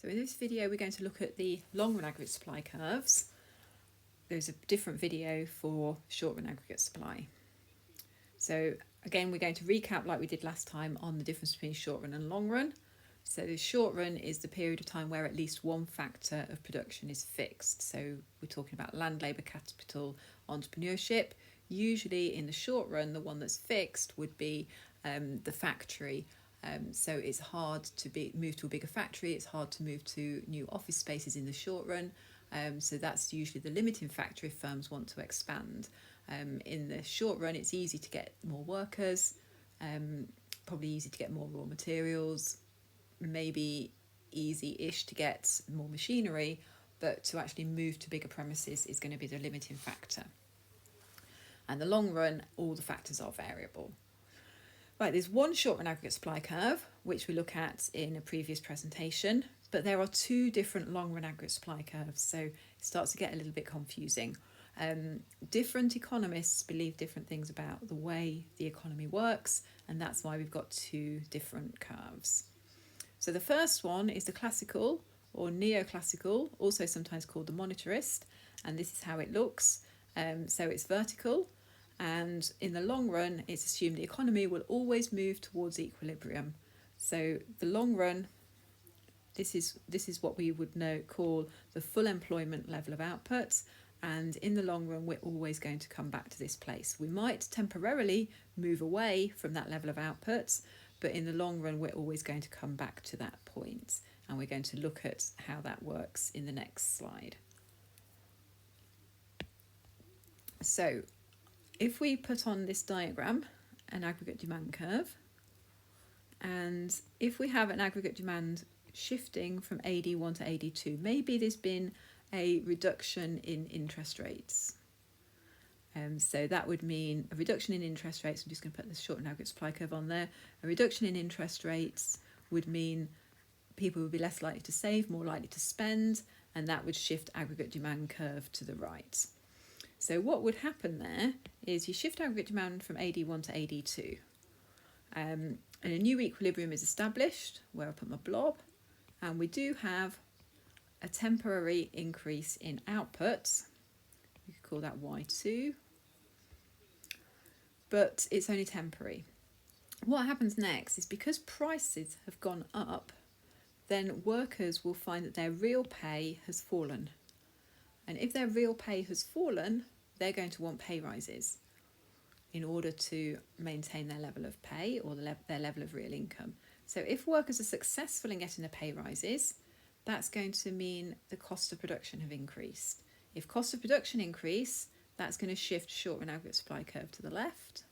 So in this video we're going to look at the long run aggregate supply curves. There's a different video for short run aggregate supply. So again we're going to recap like we did last time on the difference between short run and long run. So the short run is the period of time where at least one factor of production is fixed. So we're talking about land, labour, capital, entrepreneurship. Usually in the short run the one that's fixed would be the factory. So it's hard to move to a bigger factory, it's hard to move to new office spaces in the short run. So that's usually the limiting factor if firms want to expand. In the short run it's easy to get more workers, probably easy to get more raw materials, maybe easy-ish to get more machinery, but to actually move to bigger premises is going to be the limiting factor. And the long run, all the factors are variable. Right, there's one short run aggregate supply curve, which we look at in a previous presentation, but there are two different long run aggregate supply curves, so it starts to get a little bit confusing. Different economists believe different things about the way the economy works, and that's why we've got two different curves. So the first one is the classical or neoclassical, also sometimes called the monetarist, and this is how it looks. So it's vertical, and in the long run it's assumed the economy will always move towards equilibrium. So the long run, this is what we would call the full employment level of output, and in the long run we're always going to come back to this place. We might temporarily move away from that level of output, but in the long run we're always going to come back to that point, and we're going to look at how that works in the next slide. So if we put on this diagram an aggregate demand curve, and if we have an aggregate demand shifting from AD1 to AD2, maybe there's been a reduction in interest rates. So that would mean a reduction in interest rates. I'm just going to put the short and aggregate supply curve on there. A reduction in interest rates would mean people would be less likely to save, more likely to spend, and that would shift aggregate demand curve to the right. So what would happen there is you shift aggregate demand from AD1 to AD2, and a new equilibrium is established where I put my blob, and we do have a temporary increase in output. We could call that Y2, but it's only temporary. What happens next is because prices have gone up, then workers will find that their real pay has fallen. And if their real pay has fallen, they're going to want pay rises in order to maintain their level of pay or their level of real income. So if workers are successful in getting their pay rises, that's going to mean the cost of production have increased. If cost of production increase, that's going to shift short run aggregate supply curve to the left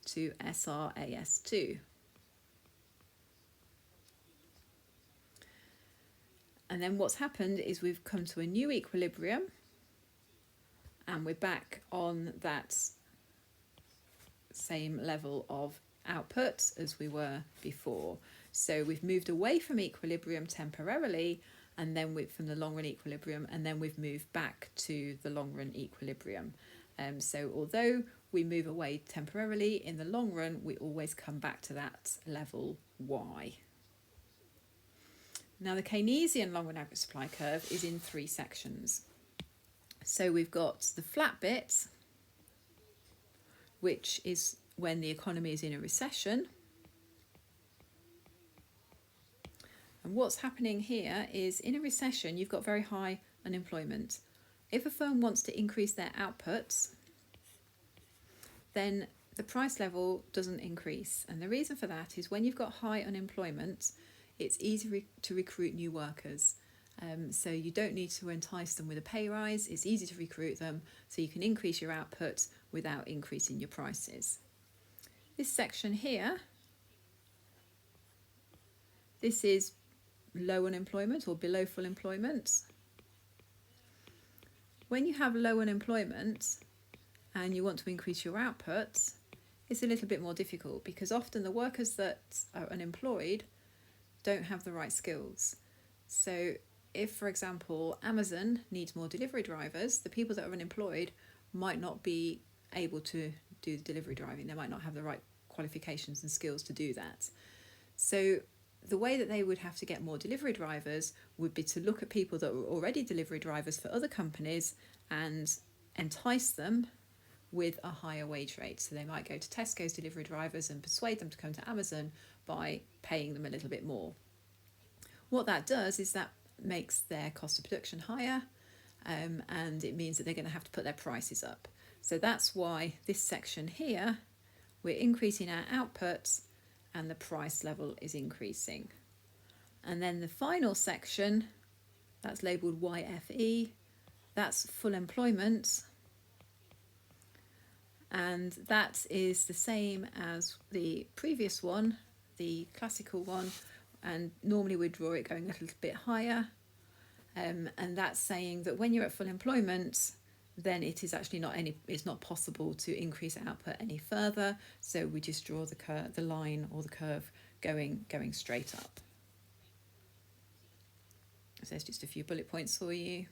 to SRAS2. And then what's happened is we've come to a new equilibrium, and we're back on that same level of output as we were before. So we've moved away from equilibrium temporarily, and then from the long run equilibrium, and then we've moved back to the long run equilibrium. So although we move away temporarily, in the long run we always come back to that level Y. Now the Keynesian long run aggregate supply curve is in three sections. So we've got the flat bit, which is when the economy is in a recession. And what's happening here is in a recession you've got very high unemployment. If a firm wants to increase their outputs, then the price level doesn't increase. And the reason for that is when you've got high unemployment, it's easy to recruit new workers. So you don't need to entice them with a pay rise. It's easy to recruit them, so you can increase your output without increasing your prices. This section here, this is low unemployment or below full employment. When you have low unemployment and you want to increase your output, it's a little bit more difficult because often the workers that are unemployed don't have the right skills. So if, for example, Amazon needs more delivery drivers, the people that are unemployed might not be able to do the delivery driving. They might not have the right qualifications and skills to do that. So the way that they would have to get more delivery drivers would be to look at people that were already delivery drivers for other companies and entice them with a higher wage rate. So they might go to Tesco's delivery drivers and persuade them to come to Amazon by paying them a little bit more. What that does is that makes their cost of production higher, and it means that they're going to have to put their prices up. So that's why this section here, we're increasing our outputs and the price level is increasing. And then the final section, that's labelled YFE, that's full employment. And that is the same as the previous one, the classical one, and normally we draw it going a little bit higher. And that's saying that when you're at full employment, then it is actually it's not possible to increase output any further. So we just draw the line or the curve going straight up. So there's just a few bullet points for you.